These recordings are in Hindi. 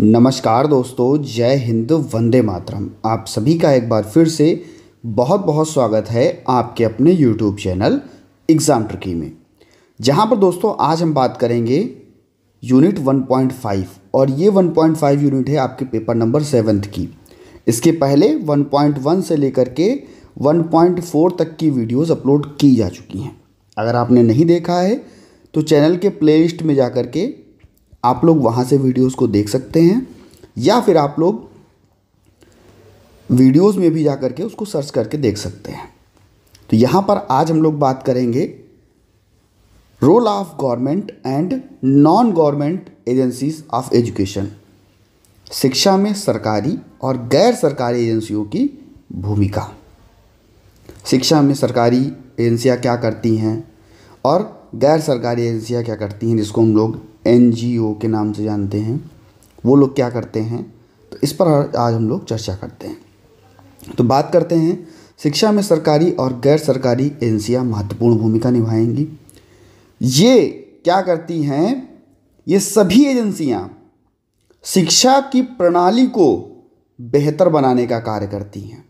नमस्कार दोस्तों, जय हिंद, वंदे मातरम। आप सभी का एक बार फिर से बहुत बहुत स्वागत है आपके अपने YouTube चैनल एग्ज़ाम ट्रिकी में, जहां पर दोस्तों आज हम बात करेंगे यूनिट 1.5 और ये 1.5 यूनिट है आपके पेपर नंबर 7 की। इसके पहले 1.1 से लेकर के 1.4 तक की वीडियोस अपलोड की जा चुकी हैं। अगर आपने नहीं देखा है तो चैनल के प्लेलिस्ट में जा कर के आप लोग वहाँ से वीडियोस को देख सकते हैं, या फिर आप लोग वीडियोस में भी जा कर के उसको सर्च करके देख सकते हैं। तो यहाँ पर आज हम लोग बात करेंगे role of government and non government agencies of education, शिक्षा में सरकारी और गैर सरकारी एजेंसियों की भूमिका। शिक्षा में सरकारी एजेंसियाँ क्या करती हैं और गैर सरकारी एजेंसियाँ क्या करती हैं, जिसको हम लोग NGO के नाम से जानते हैं, वो लोग क्या करते हैं। तो इस पर आज हम लोग चर्चा करते हैं। तो बात करते हैं, शिक्षा में सरकारी और गैर सरकारी एजेंसियाँ महत्वपूर्ण भूमिका निभाएंगी। ये क्या करती हैं? ये सभी एजेंसियाँ शिक्षा की प्रणाली को बेहतर बनाने का कार्य करती हैं।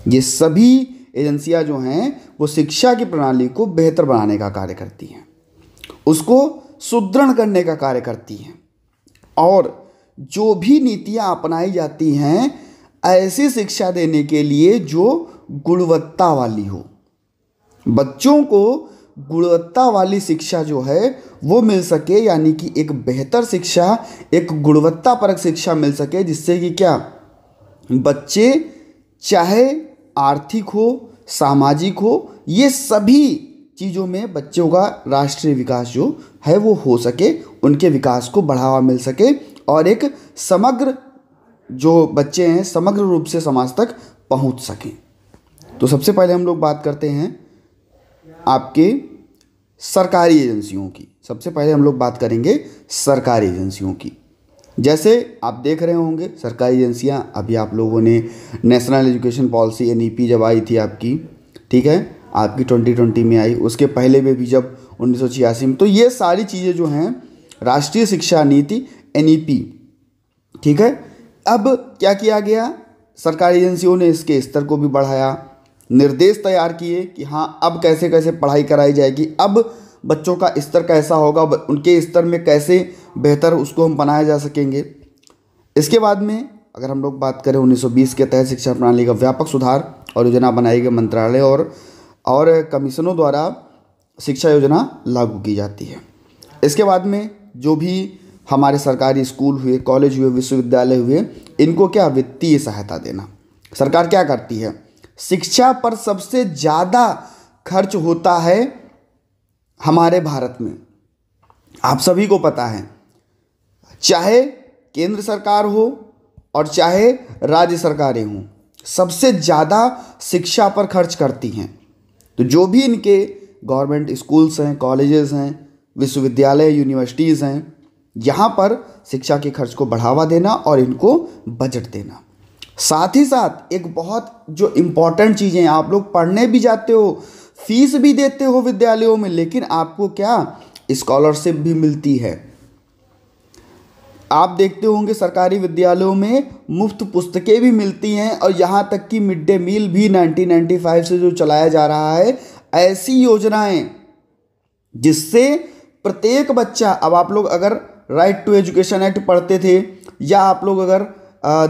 ये सभी एजेंसियाँ जो हैं वो शिक्षा की प्रणाली को बेहतर बनाने का कार्य करती हैं, उसको सुदृढ़ करने का कार्य करती हैं, और जो भी नीतियाँ अपनाई जाती हैं ऐसी शिक्षा देने के लिए जो गुणवत्ता वाली हो। बच्चों को गुणवत्ता वाली शिक्षा जो है वो मिल सके, यानी कि एक बेहतर शिक्षा, एक गुणवत्तापरक शिक्षा मिल सके, जिससे कि क्या बच्चे चाहे आर्थिक हो, सामाजिक हो, ये सभी चीज़ों में बच्चों का राष्ट्रीय विकास जो है वो हो सके, उनके विकास को बढ़ावा मिल सके, और एक समग्र जो बच्चे हैं समग्र रूप से समाज तक पहुंच सकें। तो सबसे पहले हम लोग बात करते हैं आपके सरकारी एजेंसियों की। सबसे पहले हम लोग बात करेंगे सरकारी एजेंसियों की। जैसे आप देख रहे होंगे सरकारी एजेंसियां, अभी आप लोगों ने नेशनल एजुकेशन पॉलिसी NEP जब आई थी आपकी, ठीक है, आपकी 2020 में आई, उसके पहले में भी जब 1986 में, तो ये सारी चीज़ें जो हैं राष्ट्रीय शिक्षा नीति NEP, ठीक है। अब क्या किया गया, सरकारी एजेंसियों ने इसके स्तर को भी बढ़ाया, निर्देश तैयार किए कि हाँ अब कैसे कैसे पढ़ाई कराई जाएगी, अब बच्चों का स्तर कैसा होगा, उनके स्तर में कैसे बेहतर उसको हम बनाया जा सकेंगे। इसके बाद में अगर हम लोग बात करें 1920 के तहत शिक्षा प्रणाली का व्यापक सुधार और योजना बनाई गई, मंत्रालय और कमीशनों द्वारा शिक्षा योजना लागू की जाती है। इसके बाद में जो भी हमारे सरकारी स्कूल हुए, कॉलेज हुए, विश्वविद्यालय हुए, इनको क्या वित्तीय सहायता देना। सरकार क्या करती है, शिक्षा पर सबसे ज़्यादा खर्च होता है हमारे भारत में, आप सभी को पता है, चाहे केंद्र सरकार हो और चाहे राज्य सरकारें हों, सबसे ज़्यादा शिक्षा पर खर्च करती हैं। तो जो भी इनके गवर्नमेंट स्कूल्स हैं, कॉलेजेस हैं, विश्वविद्यालय, यूनिवर्सिटीज़ हैं, यहाँ पर शिक्षा के खर्च को बढ़ावा देना और इनको बजट देना। साथ ही साथ एक बहुत जो इम्पॉर्टेंट चीज़ें हैं, आप लोग पढ़ने भी जाते हो, फीस भी देते हो विद्यालयों में, लेकिन आपको क्या स्कॉलरशिप भी मिलती है। आप देखते होंगे सरकारी विद्यालयों में मुफ्त पुस्तकें भी मिलती हैं, और यहाँ तक कि मिड डे मील भी 1995 से जो चलाया जा रहा है, ऐसी योजनाएं जिससे प्रत्येक बच्चा, अब आप लोग अगर राइट टू एजुकेशन एक्ट पढ़ते थे, या आप लोग अगर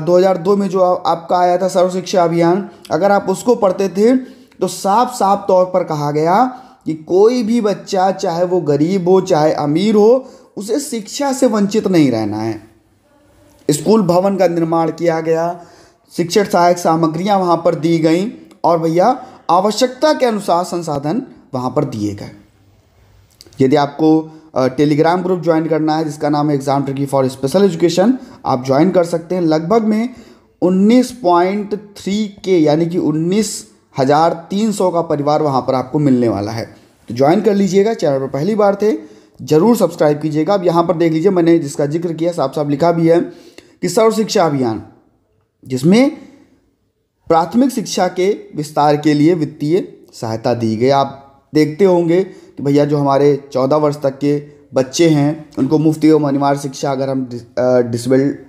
2002 में जो आपका आया था सर्व शिक्षा अभियान, अगर आप उसको पढ़ते थे तो साफ साफ तौर पर कहा गया कि कोई भी बच्चा, चाहे वो गरीब हो चाहे अमीर हो, उसे शिक्षा से वंचित नहीं रहना है। स्कूल भवन का निर्माण किया गया, शिक्षक सहायक सामग्रियां वहां पर दी गई, और भैया आवश्यकता के अनुसार संसाधन वहां पर दिए गए। यदि आपको टेलीग्राम ग्रुप ज्वाइन करना है जिसका नाम है exam tricky for special education, आप ज्वाइन कर सकते हैं। लगभग में 19.3 के यानी कि 19,300 का परिवार वहां पर आपको मिलने वाला है। तो ज्वाइन कर लीजिएगा। चैनल पर पहली बार थे जरूर सब्सक्राइब कीजिएगा। अब यहाँ पर देख लीजिए, मैंने जिसका जिक्र किया साफ साफ लिखा भी है कि सर्व शिक्षा अभियान, जिसमें प्राथमिक शिक्षा के विस्तार के लिए वित्तीय सहायता दी गई। आप देखते होंगे कि भैया जो हमारे 14 वर्ष तक के बच्चे हैं उनको मुफ्त एवं अनिवार्य शिक्षा, अगर हम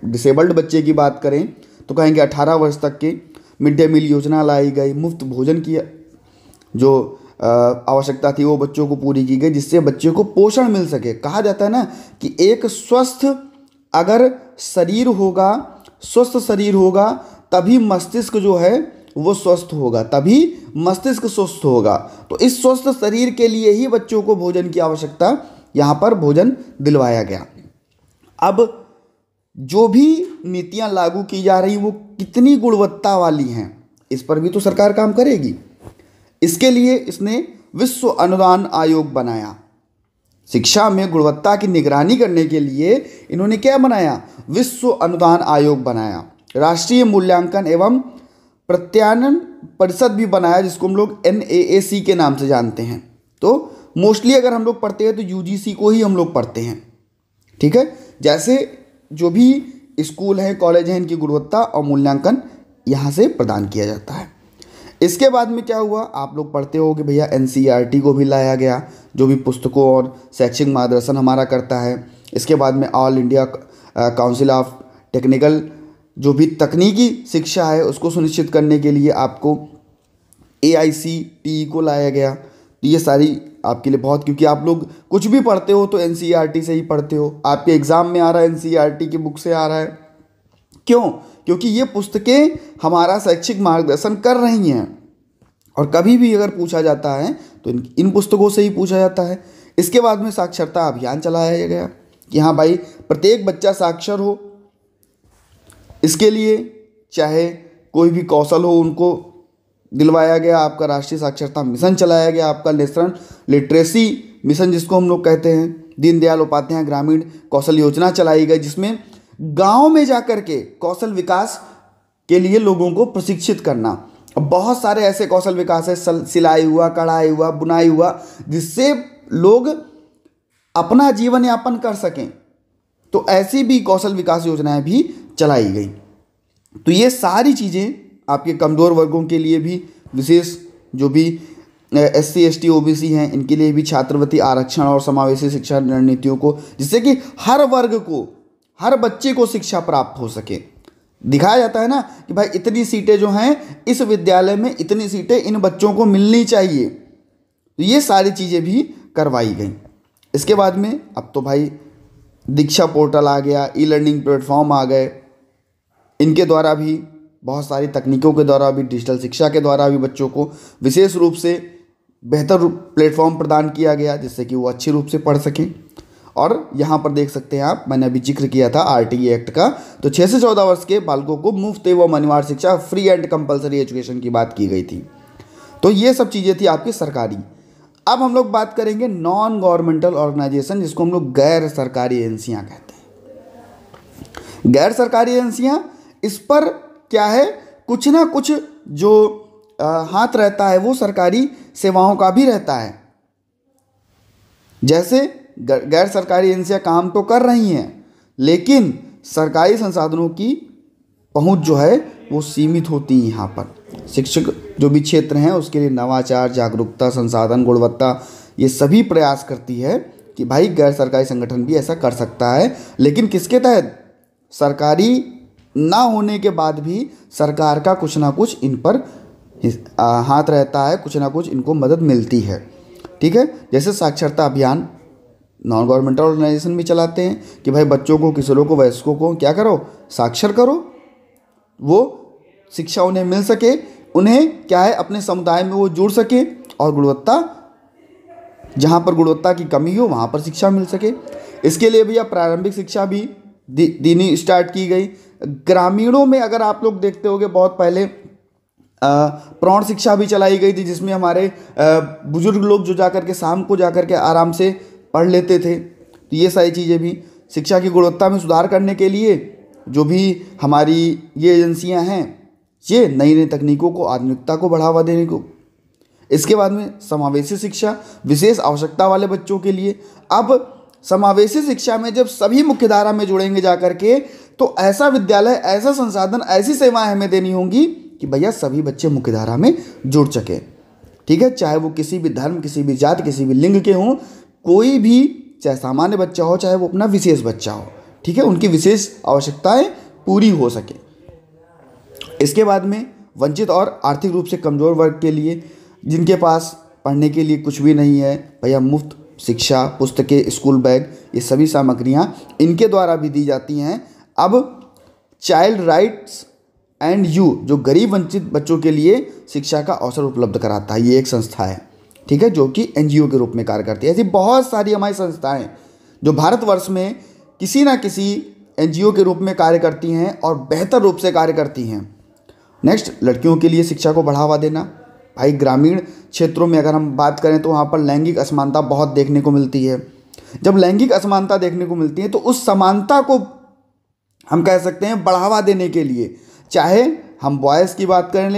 डिसेबल्ड बच्चे की बात करें तो कहेंगे 18 वर्ष तक के मिड डे मील योजना लाई गई, मुफ्त भोजन की जो आवश्यकता थी वो बच्चों को पूरी की गई, जिससे बच्चे को पोषण मिल सके। कहा जाता है ना कि एक स्वस्थ अगर शरीर होगा, स्वस्थ शरीर होगा तभी मस्तिष्क जो है वो स्वस्थ होगा, तभी मस्तिष्क स्वस्थ होगा। तो इस स्वस्थ शरीर के लिए ही बच्चों को भोजन की आवश्यकता, यहाँ पर भोजन दिलवाया गया। अब जो भी नीतियाँ लागू की जा रही वो कितनी गुणवत्ता वाली हैं, इस पर भी तो सरकार काम करेगी। इसके लिए इसने विश्व अनुदान आयोग बनाया। शिक्षा में गुणवत्ता की निगरानी करने के लिए इन्होंने क्या बनाया? विश्व अनुदान आयोग बनाया। राष्ट्रीय मूल्यांकन एवं प्रत्यायन परिषद भी बनाया, जिसको हम लोग NAAC के नाम से जानते हैं। तो मोस्टली अगर हम लोग पढ़ते हैं तो UGC को ही हम लोग पढ़ते हैं, ठीक है। जैसे जो भी स्कूल है, कॉलेज हैं, इनकी गुणवत्ता और मूल्यांकन यहाँ से प्रदान किया जाता है। इसके बाद में क्या हुआ, आप लोग पढ़ते हो कि भैया NCERT को भी लाया गया, जो भी पुस्तकों और शैक्षिक मार्गदर्शन हमारा करता है। इसके बाद में all India council of technical, जो भी तकनीकी शिक्षा है उसको सुनिश्चित करने के लिए आपको AICTE को लाया गया। ये सारी आपके लिए बहुत, क्योंकि आप लोग कुछ भी पढ़ते हो तो NCERT से ही पढ़ते हो, आपके एग्ज़ाम में आ रहा है NCERT की बुक से आ रहा है। क्यों? क्योंकि ये पुस्तकें हमारा शैक्षिक मार्गदर्शन कर रही हैं, और कभी भी अगर पूछा जाता है तो इन पुस्तकों से ही पूछा जाता है। इसके बाद में साक्षरता अभियान चलाया गया कि हाँ भाई प्रत्येक बच्चा साक्षर हो। इसके लिए चाहे कोई भी कौशल हो उनको दिलवाया गया। आपका राष्ट्रीय साक्षरता मिशन चलाया गया, आपका नेशनल लिटरेसी मिशन जिसको हम लोग कहते हैं। दीनदयाल उपाध्याय ग्रामीण कौशल योजना चलाई गई, जिसमें गांव में जाकर के कौशल विकास के लिए लोगों को प्रशिक्षित करना। बहुत सारे ऐसे कौशल विकास है, सिलाई हुआ, कढ़ाई हुआ, बुनाई हुआ, जिससे लोग अपना जीवन यापन कर सकें। तो ऐसी भी कौशल विकास योजनाएं भी चलाई गई। तो ये सारी चीज़ें आपके कमज़ोर वर्गों के लिए भी, विशेष जो भी SC ST OBC हैं, इनके लिए भी छात्रवृत्ति आरक्षण और समावेशी शिक्षा रणनीतियों को, जिससे कि हर वर्ग को, हर बच्चे को शिक्षा प्राप्त हो सके। दिखाया जाता है ना कि भाई इतनी सीटें जो हैं इस विद्यालय में, इतनी सीटें इन बच्चों को मिलनी चाहिए। तो ये सारी चीज़ें भी करवाई गई। इसके बाद में अब तो भाई दीक्षा पोर्टल आ गया, ई-लर्निंग प्लेटफॉर्म आ गए। इनके द्वारा भी, बहुत सारी तकनीकों के द्वारा भी, डिजिटल शिक्षा के द्वारा भी बच्चों को विशेष रूप से बेहतर प्लेटफॉर्म प्रदान किया गया, जिससे कि वो अच्छे रूप से पढ़ सकें। और यहाँ पर देख सकते हैं आप, मैंने अभी जिक्र किया था RTE एक्ट का, तो 6 से 14 वर्ष के बालकों को मुफ्त एवं अनिवार्य शिक्षा, फ्री एंड कंपलसरी एजुकेशन की बात की गई थी। तो ये सब चीज़ें थी आपकी सरकारी। अब हम लोग बात करेंगे नॉन गवर्नमेंटल ऑर्गेनाइजेशन, जिसको हम लोग गैर सरकारी एजेंसियाँ कहते हैं। गैर सरकारी एजेंसियाँ, इस पर क्या है, कुछ ना कुछ जो हाथ रहता है वो सरकारी सेवाओं का भी रहता है। जैसे गैर सरकारी एजेंसियां काम तो कर रही हैं, लेकिन सरकारी संसाधनों की पहुंच जो है वो सीमित होती है। यहाँ पर शिक्षक जो भी क्षेत्र हैं उसके लिए नवाचार, जागरूकता, संसाधन, गुणवत्ता, ये सभी प्रयास करती है कि भाई गैर सरकारी संगठन भी ऐसा कर सकता है, लेकिन किसके तहत? सरकारी ना होने के बाद भी सरकार का कुछ ना कुछ इन पर हाथ रहता है, कुछ ना कुछ इनको मदद मिलती है, ठीक है। जैसे साक्षरता अभियान नॉन गवर्नमेंटल ऑर्गेनाइजेशन भी चलाते हैं कि भाई बच्चों को, किशोरों को, वयस्कों को क्या करो, साक्षर करो, वो शिक्षा उन्हें मिल सके, उन्हें क्या है अपने समुदाय में वो जुड़ सके, और गुणवत्ता, जहाँ पर गुणवत्ता की कमी हो वहाँ पर शिक्षा मिल सके। इसके लिए भैया प्रारंभिक शिक्षा भी दीनी स्टार्ट की गई। ग्रामीणों में अगर आप लोग देखते होंगे बहुत पहले प्रौढ़ शिक्षा भी चलाई गई थी, जिसमें हमारे बुजुर्ग लोग जो जाकर के शाम को जाकर के आराम से पढ़ लेते थे। तो ये सारी चीज़ें भी शिक्षा की गुणवत्ता में सुधार करने के लिए जो भी हमारी ये एजेंसियां हैं, ये नई नई तकनीकों को, आधुनिकता को बढ़ावा देने को। इसके बाद में समावेशी शिक्षा, विशेष आवश्यकता वाले बच्चों के लिए। अब समावेशी शिक्षा में जब सभी मुख्यधारा में जुड़ेंगे जाकर के, तो ऐसा विद्यालय, ऐसा संसाधन, ऐसी सेवाएं हमें देनी होंगी कि भैया सभी बच्चे मुख्यधारा में जुड़ सके, ठीक है। चाहे वो किसी भी धर्म, किसी भी जाति, किसी भी लिंग के हों, कोई भी चाहे सामान्य बच्चा हो चाहे वो अपना विशेष बच्चा हो, ठीक है, उनकी विशेष आवश्यकताएं पूरी हो सके। इसके बाद में वंचित और आर्थिक रूप से कमज़ोर वर्ग के लिए, जिनके पास पढ़ने के लिए कुछ भी नहीं है, भैया मुफ्त शिक्षा, पुस्तकें, स्कूल बैग, ये सभी सामग्रियाँ इनके द्वारा भी दी जाती हैं। अब चाइल्ड राइट्स एंड यू, जो गरीब वंचित बच्चों के लिए शिक्षा का अवसर उपलब्ध कराता है, ये एक संस्था है, ठीक है, जो कि एनजीओ के रूप में कार्य करती है। ऐसी बहुत सारी हमारी संस्थाएं जो भारतवर्ष में किसी ना किसी एनजीओ के रूप में कार्य करती हैं और बेहतर रूप से कार्य करती हैं। नेक्स्ट, लड़कियों के लिए शिक्षा को बढ़ावा देना। भाई ग्रामीण क्षेत्रों में अगर हम बात करें तो वहाँ पर लैंगिक असमानता बहुत देखने को मिलती है। जब लैंगिक असमानता देखने को मिलती है तो उस समानता को हम कह सकते हैं बढ़ावा देने के लिए, चाहे हम बॉयज़ की बात कर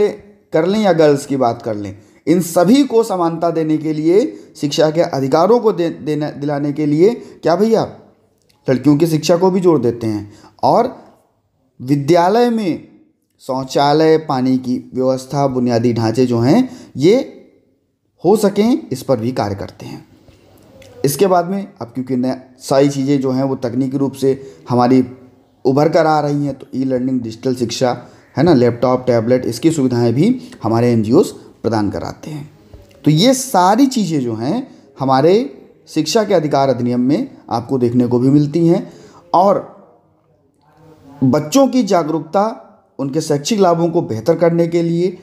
लें या गर्ल्स की बात कर लें, इन सभी को समानता देने के लिए, शिक्षा के अधिकारों को दिलाने के लिए क्या भैया, लड़कियों की शिक्षा को भी जोड़ देते हैं। और विद्यालय में शौचालय, पानी की व्यवस्था, बुनियादी ढांचे जो हैं ये हो सकें, इस पर भी कार्य करते हैं। इसके बाद में अब क्योंकि सारी चीज़ें जो हैं वो तकनीकी रूप से हमारी उभर कर आ रही हैं, तो ई लर्निंग, डिजिटल शिक्षा है ना, लैपटॉप, टैबलेट, इसकी सुविधाएं भी हमारे एनजीओस प्रदान कराते हैं। तो ये सारी चीज़ें जो हैं हमारे शिक्षा के अधिकार अधिनियम में आपको देखने को भी मिलती हैं। और बच्चों की जागरूकता, उनके शैक्षिक लाभों को बेहतर करने के लिए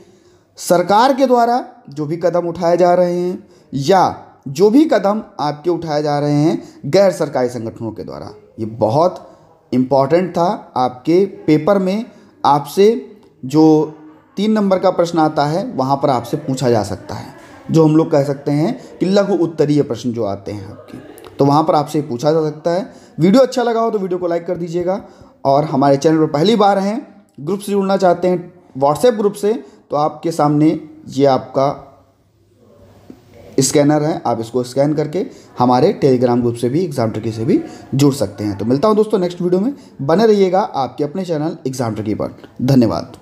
सरकार के द्वारा जो भी कदम उठाए जा रहे हैं या जो भी कदम आपके उठाए जा रहे हैं गैर सरकारी संगठनों के द्वारा, ये बहुत इम्पॉर्टेंट था। आपके पेपर में आपसे जो 3 नंबर का प्रश्न आता है वहाँ पर आपसे पूछा जा सकता है, जो हम लोग कह सकते हैं कि लघु उत्तरीय प्रश्न जो आते हैं आपके, तो वहाँ पर आपसे पूछा जा सकता है। वीडियो अच्छा लगा हो तो वीडियो को लाइक कर दीजिएगा। और हमारे चैनल पर पहली बार हैं, ग्रुप से जुड़ना चाहते हैं व्हाट्सएप ग्रुप से, तो आपके सामने ये आपका स्कैनर है, आप इसको स्कैन करके हमारे टेलीग्राम ग्रुप से भी, एग्जाम ट्रिकी से भी जुड़ सकते हैं। तो मिलता हूँ दोस्तों नेक्स्ट वीडियो में, बने रहिएगा आपके अपने चैनल एग्जाम ट्रिकी पर। धन्यवाद।